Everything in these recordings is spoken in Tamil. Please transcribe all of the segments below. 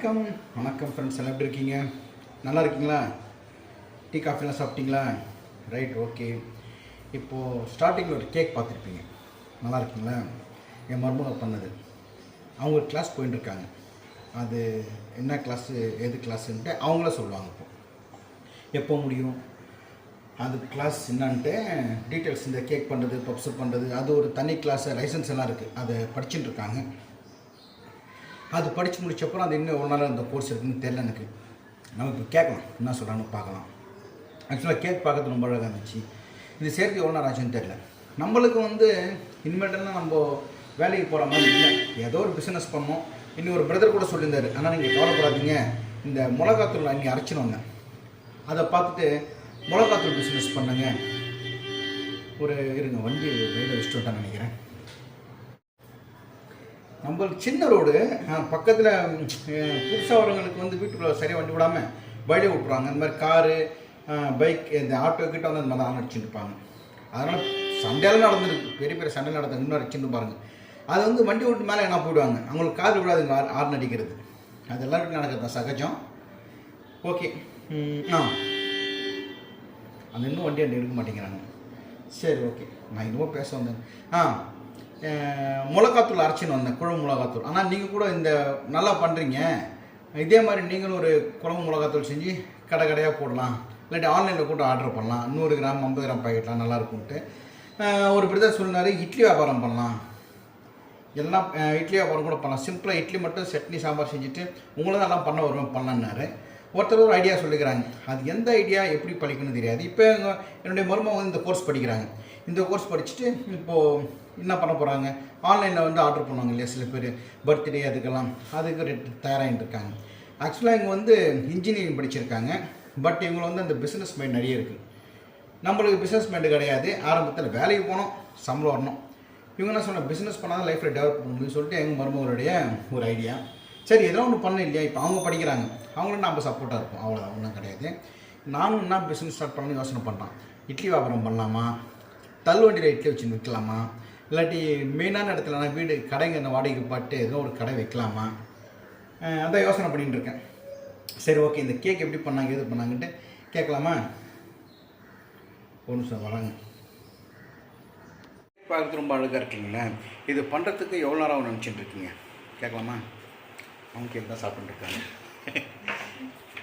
வணக்கம் வணக்கம் ஃப்ரெண்ட்ஸ், எல்லாம் எப்படி இருக்கீங்க? நல்லா இருக்கீங்களா? டீ காஃபிலாம் சாப்பிட்டீங்களா? Right, okay. இப்போது ஸ்டார்டிங்கில் ஒரு கேக் பார்த்துருப்பீங்க. நல்லா இருக்கீங்களா? என் மருமக பண்ணது. அவங்க ஒரு கிளாஸ் போயிட்டுருக்காங்க. அது என்ன கிளாஸு, எது கிளாஸுன்ட்டு அவங்கள சொல்லுவாங்க. எப்போ முடியும் அது கிளாஸ் என்னான்ட்டு டீட்டெயில்ஸ், இந்த கேக் பண்ணுறது, பப்ஸு பண்ணுறது, அது ஒரு தனி கிளாஸ், லைசன்ஸ் எல்லாம் இருக்குது. அதை படிச்சுட்டு இருக்காங்க. அது படித்து முடிச்சப்பறம் அது இன்னும் ஒரு நாள் அந்த கோர்ஸ் இருக்குதுன்னு தெரில எனக்கு. நமக்கு கேட்கலாம், என்ன சொல்கிறான்னு பார்க்கலாம். ஆக்சுவலாக கேக் பார்க்கறது ரொம்ப அழகாக இருந்துச்சு. இது சேர்த்து எவ்வளோ நேரம் ஆச்சுன்னு தெரில. நம்மளுக்கு இனிமேட்டெல்லாம் நம்ம வேலைக்கு போகிற மாதிரி இல்லை. ஏதோ ஒரு பிஸ்னஸ் பண்ணோம். இன்னும் ஒரு பிரதர் கூட சொல்லியிருந்தார், ஆனால் நீங்கள் கவலைப்படாதீங்க, இந்த மிளகாத்தூள் அங்கே அரைச்சின்னு வந்தேன், அதை பார்த்துட்டு மிளகாத்தூள் பிஸ்னஸ் பண்ணுங்க. ஒரு இருங்க, வண்டி வெளியில் வச்சுட்டு வந்துட்டான்னு நினைக்கிறேன். நம்மளுக்கு சின்ன ரோடு பக்கத்தில் புதுசாக வரவங்களுக்கு வீட்டுக்குள்ளே சரியாக வண்டி விடாமல் வழியை விட்ருவாங்க. அந்த மாதிரி காரு, பைக், இந்த ஆட்டோ கிட்ட அந்த மாதிரி ஆன் அடிச்சுட்டு இருப்பாங்க. அதனால் சண்டையெல்லாம் நடந்துருக்கு, பெரிய பெரிய சண்டை நடந்து இன்னும் அடிச்சுட்டு பாருங்கள். அது வண்டி விட்டு மேலே என்ன போயிடுவாங்க, அவங்களுக்கு காது விடாதுங்க ஆர்ன் அடிக்கிறது. அது எல்லாருக்கும் நடக்கிறது தான், சகஜம். ஓகே. அந்த இன்னும் வண்டி எடுக்க மாட்டேங்கிறாங்க. சரி, ஓகே. நான் இன்னும் பேச வந்தேன். மிளகாத்தூள் அரைச்சின்னு வந்தேன், குழம்பு மிளகாத்தூள். ஆனால் நீங்கள் கூட இந்த நல்லா பண்ணுறீங்க, இதே மாதிரி நீங்களும் ஒரு குழம்பு மிளகாத்தூள் செஞ்சு கடையாக போடலாம், இல்லாட்டி ஆன்லைனில் கூட ஆர்டர் பண்ணலாம். 100 கிராம் 50 கிராம் பாக்கெட்லாம் நல்லாயிருக்கும்ட்டு ஒரு பிரதர் சொன்னார். இட்லி வியாபாரம் பண்ணலாம், எல்லாம் இட்லி வியாபாரம் கூட பண்ணலாம். சிம்பிளாக இட்லி மட்டும் சட்னி சாம்பார் செஞ்சுட்டு உங்களும் தான் எல்லாம் பண்ண வருவேன் பண்ணலான்னாரு. ஒருத்தர் ஒரு ஐடியா சொல்லிக்கிறாங்க. அது எந்த ஐடியா எப்படி படிக்கணும்னு தெரியாது. இப்போ என்னுடைய மருமக இந்த கோர்ஸ் படிக்கிறாங்க. இந்த கோர்ஸ் படிச்சுட்டு இப்போது என்ன பண்ண போகிறாங்க, ஆன்லைனில் ஆர்டர் பண்ணுவாங்க இல்லையா சில பேர், பர்த்டே அதுக்கெல்லாம், அதுக்கு தயாராகிட்டு இருக்காங்க. ஆக்சுவலாக இங்கே இன்ஜினியரிங் படிச்சிருக்காங்க. பட் இவங்க அந்த பிஸ்னஸ் மைண்ட் நிறைய இருக்குது. நம்மளுக்கு பிஸ்னஸ் மைண்டு கிடையாது. ஆரம்பத்தில் வேலைக்கு போனோம், சம்பளம் வரணும். இவங்க என்ன சொன்னால் பிஸ்னஸ் பண்ணால் தான் லைஃப்பில் டெவலப் பண்ண முடியும்னு சொல்லிட்டு எங்கள் மருமகளுடைய ஒரு ஐடியா. சரி, எதோ ஒன்று பண்ண இல்லையா, இப்போ அவங்க படிக்கிறாங்க, அவங்களும் நம்ம சப்போர்ட்டாக இருக்கும், அவ்வளோதான், ஒன்றும் கிடையாது. நானும் என்ன பிஸ்னஸ் ஸ்டார்ட் பண்ணணும்னு யோசனை பண்ணுறான். இட்லி வியாபாரம் பண்ணலாமா, தள்ளுவண்டியில் இட்லி வச்சு விற்கலாமா, இல்லாட்டி மெயினான இடத்துல நான் வீடு கடைங்க இந்த வாடகைக்கு பாட்டு ஏதோ ஒரு கடை வைக்கலாமா, அதான் யோசனை பண்ணிகிட்டு இருக்கேன். சரி, ஓகே. இந்த கேக் எப்படி பண்ணாங்க, எது பண்ணாங்கன்ட்டு கேட்கலாமா? ஒரு நிமிஷம் வராங்க. பார்க்குறது ரொம்ப அழகாக இருக்குங்களே. இது பண்ணுறதுக்கு எவ்வளோ நேரம் ஆகும் நினச்சிட்டு இருக்கீங்க, கேட்கலாமா? அவங்க கேக் தான் சாப்பிட்டுருக்காங்க.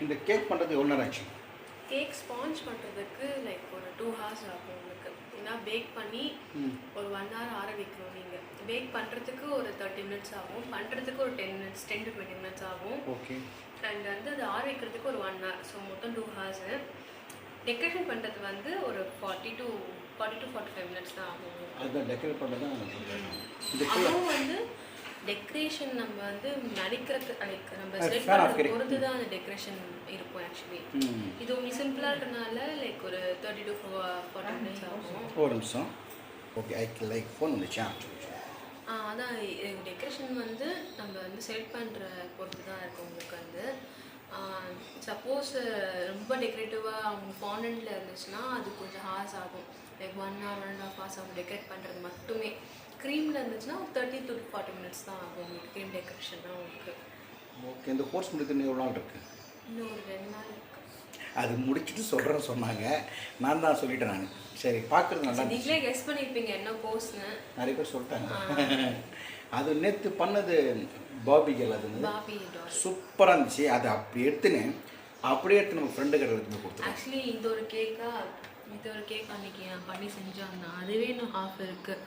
இந்த கேக் பண்ணுறதுக்கு எவ்வளோ நேரம் ஆச்சு? கேக் ஸ்பாஞ்ச் பண்ணுறதுக்கு லைக் ஒரு 2 hours ஆகும் உங்களுக்கு. ஏன்னா பேக் பண்ணி ஒரு 1 hour ஆற வைக்கணும். நீங்கள் பேக் பண்ணுறதுக்கு ஒரு 30 minutes ஆகும், பண்ணுறதுக்கு ஒரு 10 to 20 minutes ஆகும். ஓகே. அண்ட் அது ஆற வைக்கிறதுக்கு ஒரு 1 hour. ஸோ மொத்தம் 2 hours. டெக்கரேஷன் பண்ணுறது ஒரு 40 to 45 minutes தான் ஆகும். அதுதான் டெக்கரேட் பண்ணுறது தான். அதுவும் டெக்கரேஷன் நம்ம நடிக்கிறது லைக் நம்ம செட் பண்ணுறது பொறுத்து தான் அந்த டெக்கரேஷன் இருக்கும். ஆக்சுவலி இது உங்களுக்கு சிம்பிளாக இருக்கிறதுனால லைக் ஒரு 30 to 40 minutes ஆகும். ஒரு நிமிஷம். ஓகே, ஐ லைக் ஃபோன் வந்துச்சா? அதான் டெக்கரேஷன் நம்ம செலக்ட் பண்ணுற பொறுத்து தான் இருக்கும் உங்களுக்கு. சப்போஸ் ரொம்ப டெக்கரேட்டிவாக அவங்க ஃபாண்டன்ட்டில் இருந்துச்சுன்னா அது கொஞ்சம் ஹார்ஸ் ஆகும். லைக் 1 hour 1.5 hours ஆகும் டெக்கரேட் பண்ணுறது மட்டுமே. க்ரீமில் இருந்துச்சுன்னா 30 to 40 minutes தான் ஆகும் உங்களுக்கு க்ரீம் டெக்கரேஷன் தான் உங்களுக்கு. ஓகே. இந்த கோர்ஸ் முடிக்கிறது எவ்வளோ நாள் இருக்குது? இன்னும் ஒரு 2 நாள் இருக்குது. அது முடிச்சுட்டு சொல்கிறேன்னு சொன்னாங்க, நான் தான் சொல்லிட்டேன். நான் சரி, பார்க்குறது நல்லா. நீங்களே கெஸ் பண்ணியிருப்பீங்க என்ன கோர்ஸ்னு, நிறைய பேர் சொல்லிட்டாங்க. அது நேற்று பண்ணது பாபிகள், அது சூப்பராக இருந்துச்சு. அது அப்படி அப்படியே எடுத்து நம்ம ஃப்ரெண்டு கடை எடுத்து கொடுத்தோம். ஆக்சுவலி இது ஒரு கேக் அன்றைக்கி நான் பண்ணி செஞ்சாங்க, அதுவே இன்னும் ஹாஃப் இருக்குது.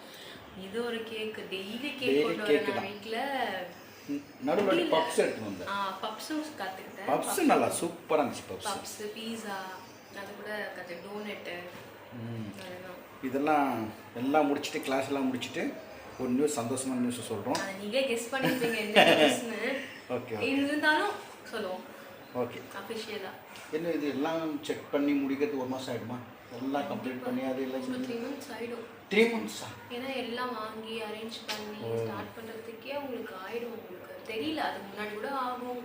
இது ஒரு கேக்கு, டெய்லி கேக் கொண்டு வரேன் வீட்டில். நடுவில் பப்ஸ் எடுத்துன்னு வந்தேன். பப்ஸும் கற்றுக்கிட்டேன். பப்ஸு நல்லா சூப்பராக இருந்துச்சு. பப்ஸு, பீஸா, அது கூட கற்று டோனட்டு, இதெல்லாம் எல்லாம் முடிச்சுட்டு, கிளாஸ் எல்லாம் முடிச்சுட்டு ஒரு நியூஸ், சந்தோஷமான நியூஸ் சொல்கிறோம். நீங்களே கெஸ் பண்ணியிருப்பீங்க என்ன நியூஸ்னு. ஓகே, இருந்தாலும் சொல்லுவோம். ஓகே. அஃபிஷியலாக என்ன இது எல்லாம் செக் பண்ணி முடிக்கிறதுக்கு 1 மாதம் ஆகிடுமா? எல்லாம் கம்ப்ளீட் பண்ணி அது இல்லை 3 months ஆகிடும். 3 months? ஏன்னா எல்லாம் வாங்கி அரேஞ்ச் பண்ணி ஸ்டார்ட் பண்ணுறதுக்கே உங்களுக்கு ஆகிடும். உங்களுக்கு தெரியல, அதுக்கு முன்னாடி கூட ஆகும்,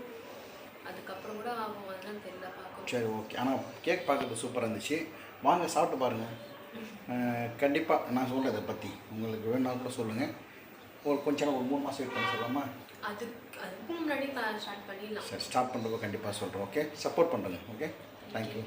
அதுக்கப்புறம் கூட ஆகும், அதெல்லாம் தெரியல பார்க்கணும். சரி, ஓகே. ஆனால் கேக் பார்க்குறது சூப்பராக இருந்துச்சு. வாங்க சாப்பிட்டு பாருங்கள். கண்டிப்பாக நான் சொல்கிறேன், இதை பற்றி உங்களுக்கு வேணும்னா கூட சொல்லுங்கள். கொஞ்ச நாள் ஒரு 3 மாதம் வெயிட் பண்ண சொல்லலாமா? அதுக்கு முன்னாடி ஸ்டார்ட் பண்ணிடலாம். சரி, ஸ்டார்ட் பண்ணுறப்போ கண்டிப்பாக சொல்கிறோம். ஓகே, சப்போர்ட் பண்ணுறேங்க. Okay, thank you.